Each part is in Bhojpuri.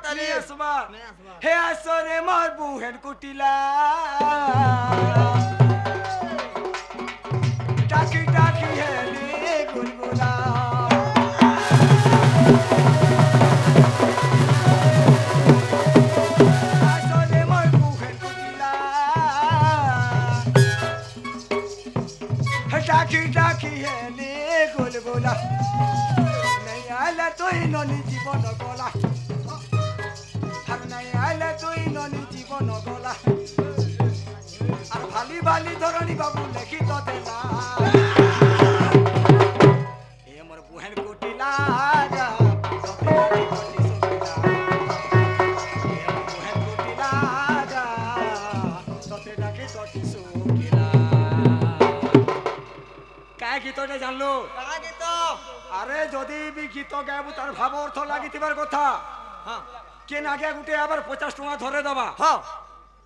তারি আসবা হে আসরে মোর বুহেন কুটিলা টাকি টাকি হেলি গুলগুলা আসরে মোর বুহেন কুটিলা টাকি টাকি হেলি গুলগুলা নাই আলা তুই ননি জীবন গলা আর নাই আলা তুই ননি জীবন গলা আর ভালি ভালি ধরণী বাবু লেখি তো দেলা এ মোর বুহেন কুটিলা যা সতে ডাকি তটি সুকিলা এ মোর বুহেন কুটিলা যা সতে ডাকি তটি সুকিলা কায় গীতটা জানলো কাকা গীত আরে যদি বি গীত গাইবু তার ভাব অর্থ লাগিতিবার কথা হ্যাঁ কেন আগে গুটে আবার 50 টাকা ধরে দেবা হ্যাঁ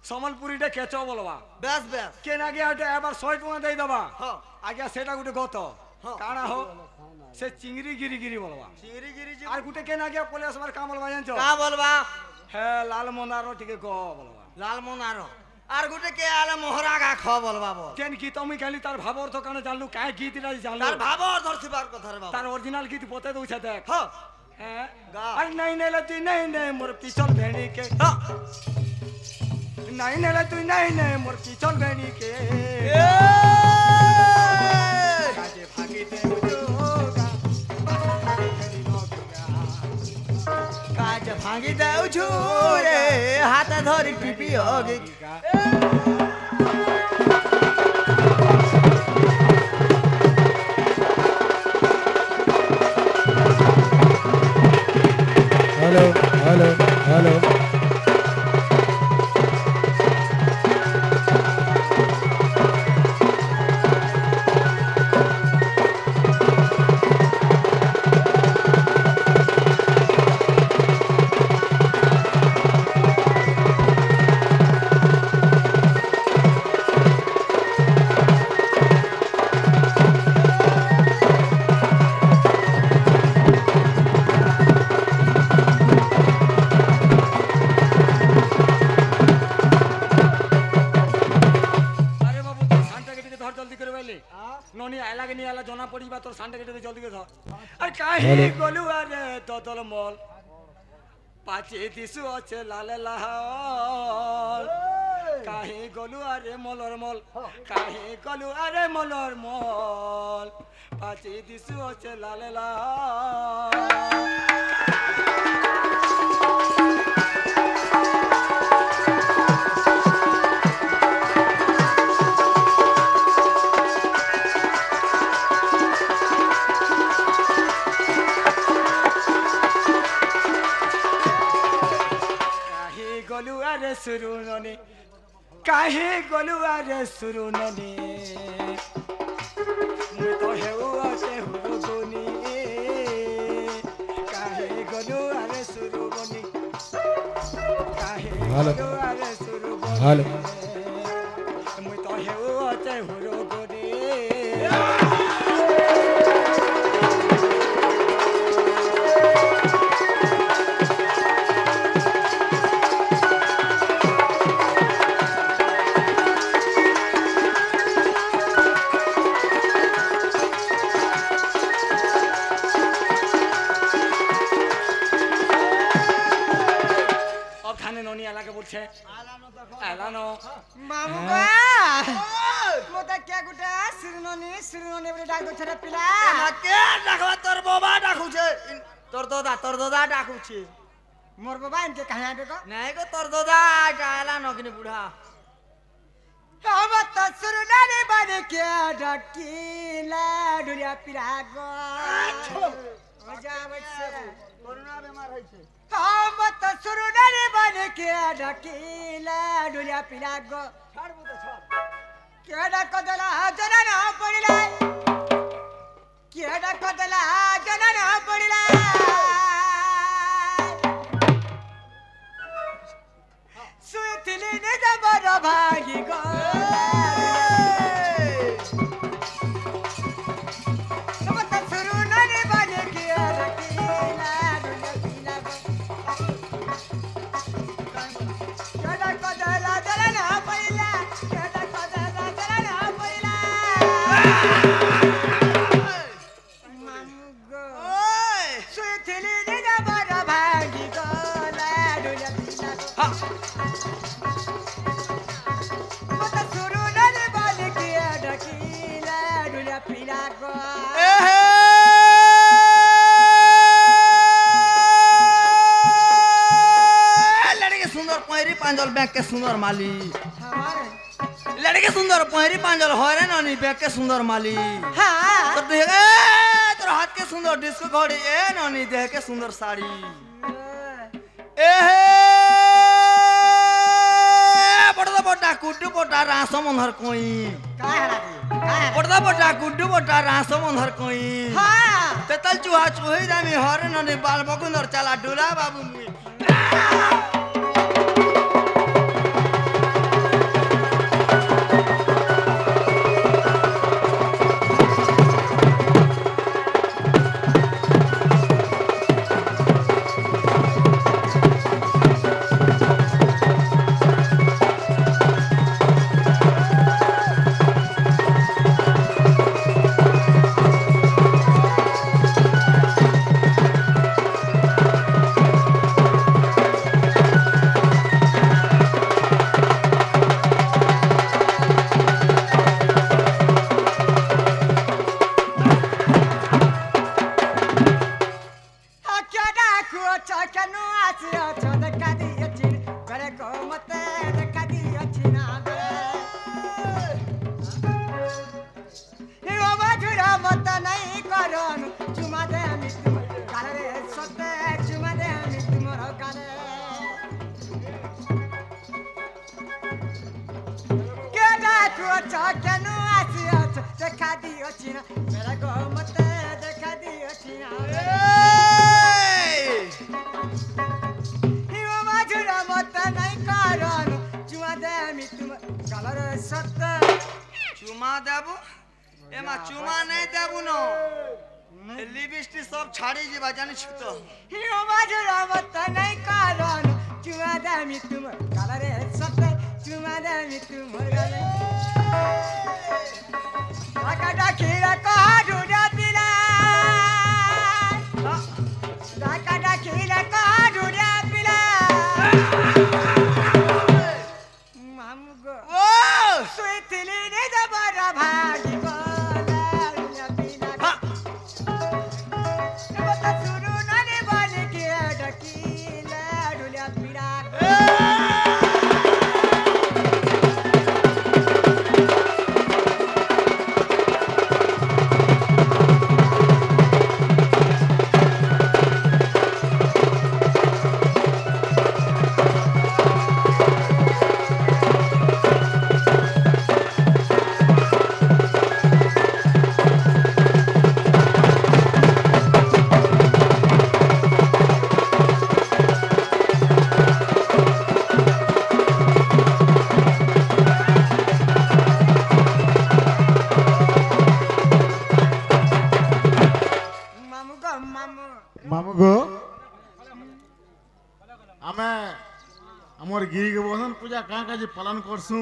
সম্বলপুরিটা কেচ বলবা বেশ বেশ কেন আগে আটে আবার 100 টাকা দেই দেবা হ্যাঁ আগে সেটা গুটে গত হ্যাঁ। কানা হো সে চিংড়ি গিরি গিরি বলবা চিংড়ি গিরি জি আর গুটে কেন আগে পলে আসবার কাম বলবা জানছো কা বলবা হ্যাঁ লাল মনারো টিকে গ বলবা লালমোহন আর গুটে কে আলে মোহরা গা খ বলবা বল কেন গীত আমি খালি তার ভাব অর্থ কানে জানলু কায় গীতটা জানলু তার ভাব ধরছিবার কথা রে বাবা তার অরিজিনাল গীত বতে দউছে দেখ হ্যাঁ হ্যাঁ গা। আর নাই নেলে তুই নাই নে মোর পিছল ভেড়ি কে হ্যাঁ নাই নেলে তুই নাই নে মোর পিছল ভেড়ি কে কাজে ভাগি দে যোগা ভেড়ি নকুগা কাজ ভাঙি দেউছু রে হাত ধরি টিপি হগি हेलो हेलो हेलो আরে বাবু তুই সানটা কেটে ধর জলদি করে বাইলে ননি আলাগে নি আলা জনা পড়িবা তোর সানটা কেটে জলদি করে ধর আর কাহি গলু আরে ততল মল পাচে দিসু আছে লাল লাল কাহি গলু আরে মলর মল কাহি গলু আরে মলর মল পাচে দিসু আছে লাল লাল কাহি গলু আরে সুরু ননি কাহি গলু আরে সুরু ননি মুই তো হেউ আছে হুরু গুনি কাহি গলু আরে সুরু ননি কাহি গলু আরে সুরু হ্যালো। গুনি মুই তো হেউ আছে হুরু গুনি ওখানে ননি এলাকা বলছে এলানো মামু গা মোটা কে গুটা সিরননি বলে ডাক দছ রে পিলা কে ডাকবা তোর বাবা ডাকুছে তোর দাদা ডাকুছে মোর বাবা ইনকে কাহিয়া দেখো নাই গো তোর দাদা গায়লা নগিনি বুড়া हम तो सुरनानी बने के डकीला डुरिया पिला गो मजा बच्चे করোনা বেমার হইছে हम तो सुरनानी बने के डकीला डुरिया पिला गो ছাড়বো তো ছাড় केडा कदला जना ना पडिला केडा कदला जना ना पडिला सुतिली ने जबर भागी गो हम तो सुरनानी बने के डकीला डुरिया पिला गो पांजल बैंक के सुंदर माली हमारे लड़के सुंदर पहरी पांजल हो रे नानी बैंक के सुंदर माली हाँ तो देख तोर हाथ के सुंदर डिस्को घड़ी ए नानी देह के सुंदर साड़ी ए बड़ा बड़ा कुड्डू बड़ा रासो मनहर कोई का है राजी का है बड़ा बड़ा कुड्डू बड़ा रासो मनहर कोई हाँ तेतल चूहा चूही दामी हरे नानी बाल बकुंदर चला डुला बाबू मुई चुमा देबू एमा चुमा नहीं देबू नो लिपस्टिक सब छाड़ी जीवा जानी छु तो हिरो बाजुरा मत नहीं कारण चुमा दामी तुम कलरे सत्य चुमा दामी तुम गले काका खीरा का ढूंढा पिला काका खीरा का ढूंढा पिला मामगो ओ सुइतली ने जबरा भागी बोला पिला बता सुरू नने बाले के डकीला ढूंढा पिला मामू गो आमे हमर गिरी गोवर्धन पूजा काँ काजी पालन करसु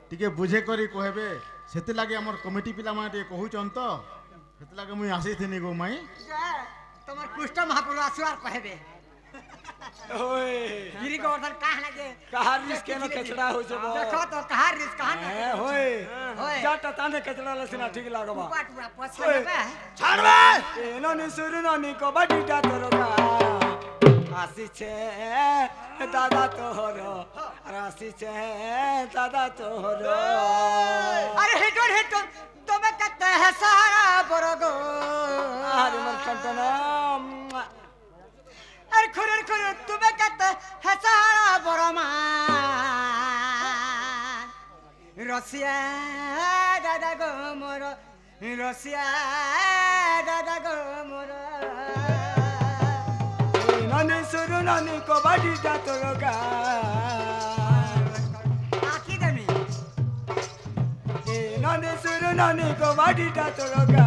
टिके बुझे करी कहबे सेति लागे हमर कमिटी पिला माने टिके कहूचन तो सेति लागे मुई आसीथिनी गो माई তোমার কুষ্ঠ মহাপুরু আসুয়ার কহেবে ओए गिरी गोवर्धन काह लगे कहार रिस केनो कचड़ा हो जे बो देखो तो कहार रिस कहां ए होए होए। जाटा ताने कचड़ा लसिना ठीक लागबा पाट पूरा पछले बे छाड़बे एनो नि सुरु ननि कबड्डी टा तोरका आसीছে दादा तोहर आसीছে दादा तोहर अरे हेटोर हेटोर तुम्हें कहते हैं सारा बरगो आरे मन कंटना अरे खुरर खुरर तुम्हें कहते हैं सारा बरमा रसिया दादा गो मोर रसिया दादा गो मोर ननि सुरु ननि कबड्डी टा तोरका आखी दमी ननि सुरु ननि कबड्डी टा तोरका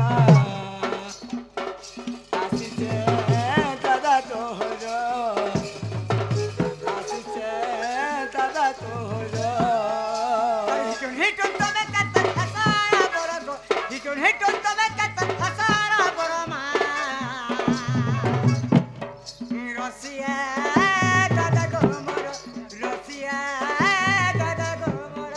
आसीছে दादा तोहर आसीছে दादा तोहर हिटोन हिटोन तुम्हें कहते हैं सारा बरगो हिटोन हिटोन तुम्हें कहते हैं सारा बरमा रसिया दादा गो मोर रसिया दादा गो मोर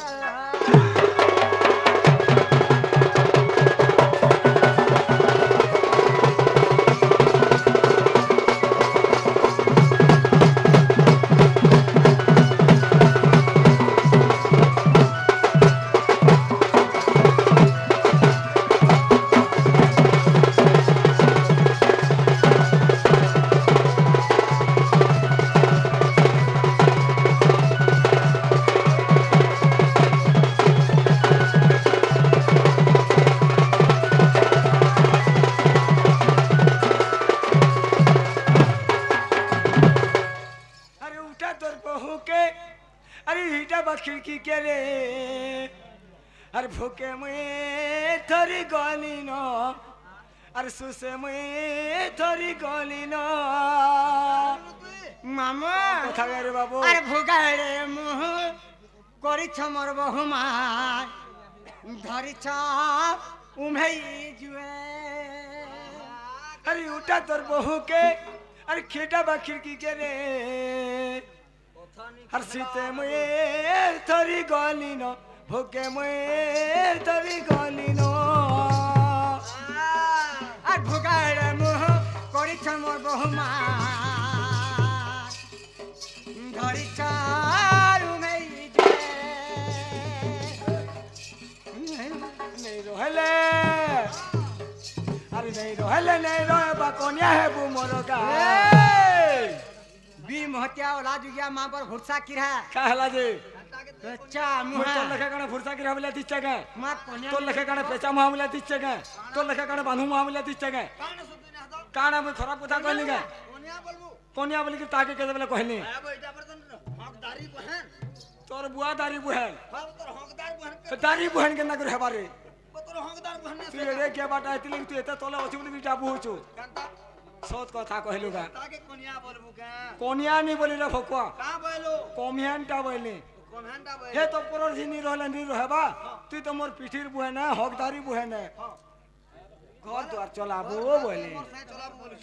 उठा तोर बहू के अरे हिटा बा खिड़की के रे अरे भूखे मुए थोड़ी गली न अरे सुसे मुए थोड़ी गली न মামা কথা রে বাবু আরে ভুগাড়ে মুহ করিছ মোর বহুমা ধরিছ উমেই জুয়ে अरे उठा तोर बहू के अरे खेटा बा खिड़की के रे हर सीते मुए थोड़ी गली न भूखे मुए थोड़ी गली न আর ভুগাড়ে মুহ করিছ মোর বহুমা ধরিছ উমেই জুয়ে नहीं रोहले अरे नहीं रोहले नहीं रोए बकोनिया है बू मोरो का বি মহতিয়া ওলা जुगिया मां पर घुरसा किरा कहला जी अच्छा मुझे तो मुहा लखे काने फुरसा की रावला दिच्छे के मां कोन्या तो लखे काने पेचा मामला दिच्छे के तो लखे काने बांधू मामला दिच्छे के काना मैं खराब कथा कहली के कोनिया बोली कि ताके के बेले कहनी तोर बुआ दारी बुहन दारी बुहन के ना कर हेबारे तू एड़े के बाटा आइतिले तू एते तोले अछि बोली बिटा बुहुचु सोत कथा कहलु का कोनिया नहीं बोली रे फकुआ कोमियानटा बोली हे तो परर जिनी रहले नी रहबा तू तो मोर पिठिर बुहन है हकदारी बुहन है घर द्वार चलाबो बोली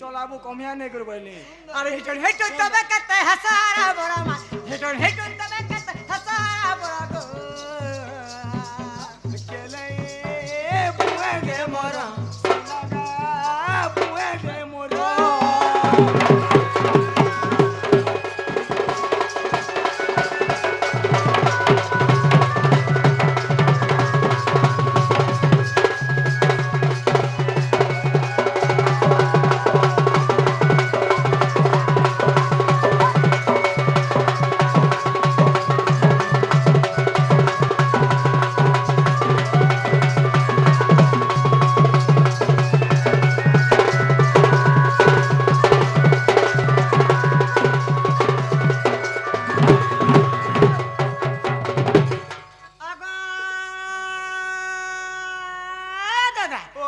चलाबो कोमिया नहीं कर बोली अरे हेटो तबे कते हसारा बड़ा मा हेटो तबे कते हसारा बड़ा गो केले बुए दे मोरा लगा बुए दे मोरा दादा ओ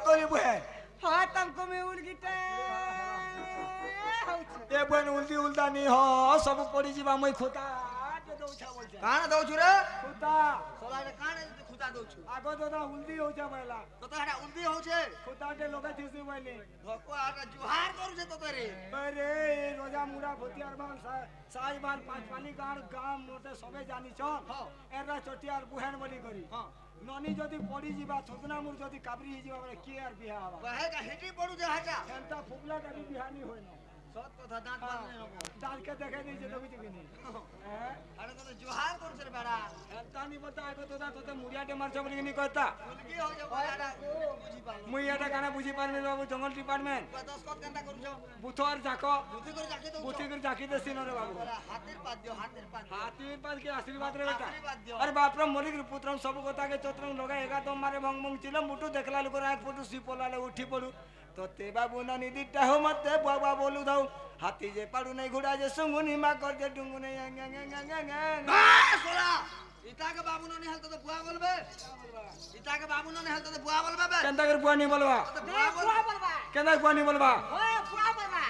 कोली बुहे हाँ तुमको मैं उलगिटे ए बन उल्टी उल्टा नहीं हो सब पड़ी जीवा मई खोता के दउछा बोलछे କାଣ ଦଉଛୁ ରେ खोता ସଲାରେ କାଣ ଖୁଦା ଦଉଛୁ आगो दादा उल्टी हो जा बैला ତତେ ହେଟା ଉଲ୍ଟି ହଉଛେ खोता के लोगा थिसी बैले ଭକୁଆ ହେଟା ଜୁହାର କରୁଛେ ତତେ ରେ अरे रोजा मुड़ा भोतियार बाल साई बाल पांच पानी गाड़ गाम मोटे सबे जानी छन एरा चटियार बुहेन बोली करी ननी जदी पड़ी जीवा छुदना मुर जदी काबरी ही जीवा बोले के यार बिहा हवा କହେ କା ହେଟି ପଡୁଛେ ହେଟା एंता फुकला का भी बिहा नहीं होय ना ସତ କଥା ଦାঁତ ବାନ୍ଧି ନବ डाल के देखे नहीं जे देखि कि नहीं हैं ଆରେ ତତେ ଜୁହାର କରୁଛେ ରେ ବେଡ଼ା एंता नहीं बता आगो तोदा तोते मुड़िया के मारछ बोली नहीं कहता ଉଲ୍ଟି ହଉଛେ ବେଡ଼ା ବୁଝି ପାରୁନି मुई एटा गाना बुझी पारमे बाबू जंगल डिपार्टमेंट ଦଶ କତ କେନ୍ତା କରୁଛ बुथर जाको ବୁଦ୍ଧି କରି ଜାକି ଦଉଛ बुथी कर जाकी दे सीनो रे बाबू ହାତୀର ପାଦ୍ୟ ହାତୀର ପାଦ୍ୟ हाथी पास के आशीर्वाद रे बेटा आशीर्वाद दियो। अरे बाप रे मोलिक पुत्रम सब गोता के चोत्रम लगा एका तो मारे भंग भंग चिलो मुटु देखला लोक रात पटु सिपोला ले उठी पडु तो ते बाबू ना निदिटा हो मते बाबा बोलु दाऊ हाथी जे पाडु नहीं घोड़ा जे सुंगुनी मा कर दे डुंगु नहीं সোলা ইটাকে বাবু ননি হেল তো বুয়া বলবে ইটাকে বাবু ননি হেল তো বুয়া বলবে বে केंदा कर बुआ नहीं बोलवा বুয়া बुआ बोलबा केंदा बुआ नहीं बोलवा ओए बुआ बोलबा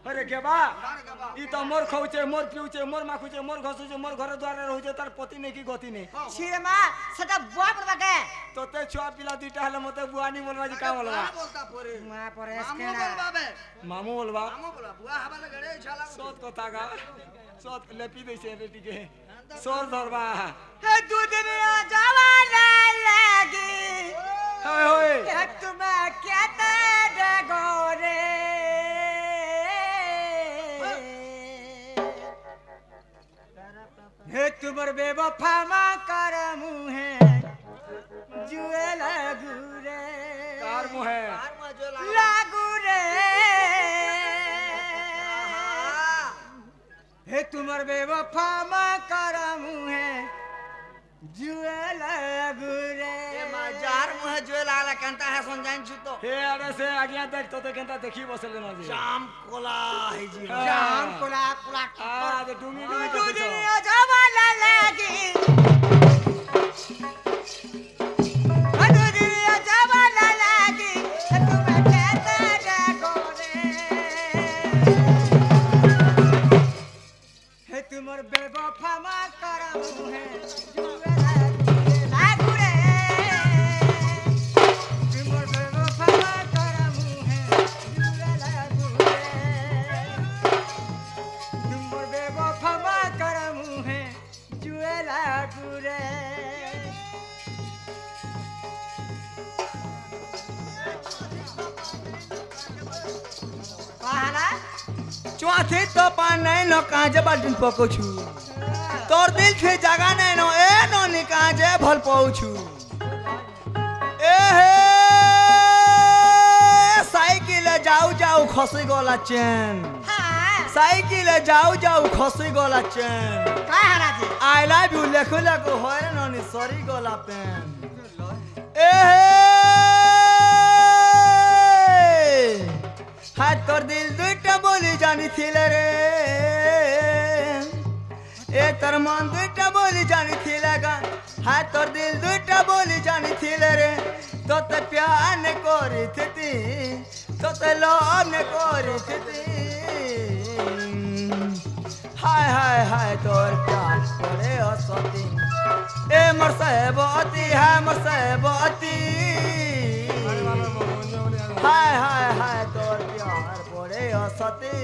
अरे के बा কার গাবা ई तो मोर खौचे मोर पिउचे मोर माखुचे मोर घसुचे मोर घर द्वार रहउचे तार पति नहीं की गति नहीं छिरे मा सदा बुआ बोलबा के तो ते छुआ पिला दुइटा हले मते बुआ नहीं बोलवा जी का बोलवा বলতা পরে मा पर মামু एसकेना বলবা বে मामू बोलवा মামু বলবা বুয়া হাবালে গড়ে ছালা सोत कथा का सोत लेपी दैसे बेटी के सोर धरबा हे दुनिया जवाना लगी हाय होय हे तुम क्या दे गोरे हे तुमर बेवफा मा कर मुहे जुए लगू रे कार मुहे আর মজো लागू रे हे तुमर बेवफा मा कर मुहे जुए लगू रे जार मुहे जो लाला कंता है सुन जाइन छु तो हे अरे से आगिया देख तो केंता देखी बसले न जी जाम कोला है जी जाम कोला পুরা পুরা আরে ডুঙি ডুঙি তো দুদিন জবালা লাগি দুদিন জবালা লাগি তুমি কেতে করে হে তোমার বেবফা মা করম হে লাগু রে তোমার বেবফা মা করম হে লাগু রে তোমার বেবফা মা করম হে জুয়ে লাগু রে পাহালা चौथे तो पान नहीं नो काजे बाल्टीन पकोछु तोर दिल छे जगह नहीं नो ए नोनी काजे भल पहुछु ए हे साइकिल जाऊ जाऊ खसी गोला चैन हां साइकिल जाऊ जाऊ खसी गोला चैन पाहाला जी आई लव यू लेखो लेखो होय नोनी सॉरी गोला पेन ए हे हाथ तोर दिल दुइटा बोली जानी थिले रे ए तोर मन दुइटा बोली जानी थिले गा हाथ तोर दिल दुइटा बोली जानी थिले रे तो ते प्यार ने कोरी थी तो ते लव ने कोरी थी हाय हाय हाय तोर प्यार पड़े असती ए मरसेबती है मरसेबती हाय हाय हाय तोर प्यार पड़े असती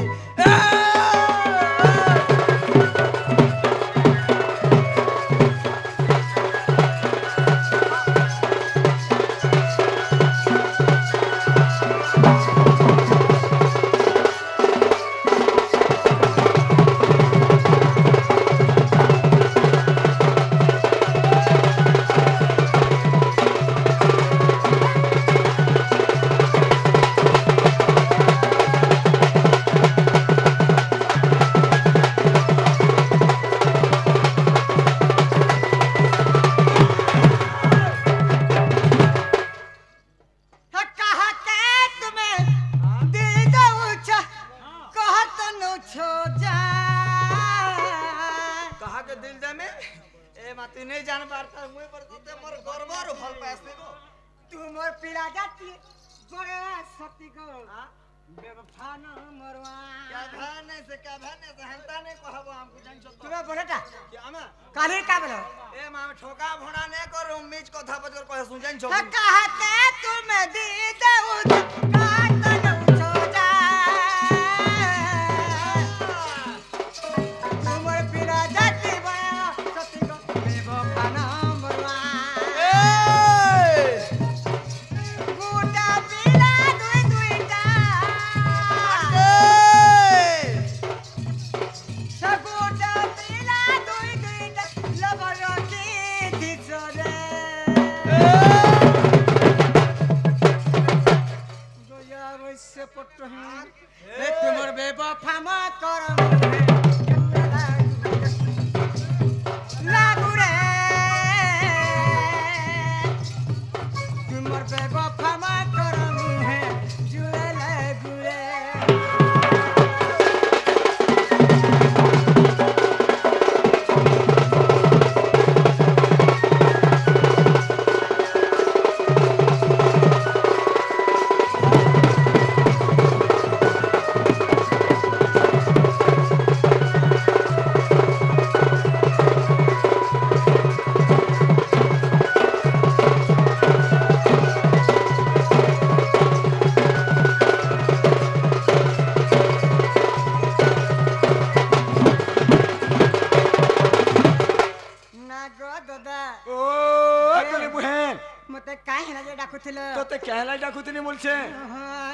তোতে কেহলাই ডাকুতিনি বলছে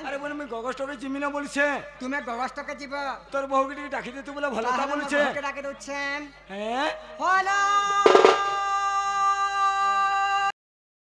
আরে বলে আমি গগষ্টকে জিমি না বলছে তুমি গগষ্টকে যাব তোর বহুকে ডাকি দিতে বলে ভালো তা বলছে ডাকি দিচ্ছেন হ্যাঁ হলো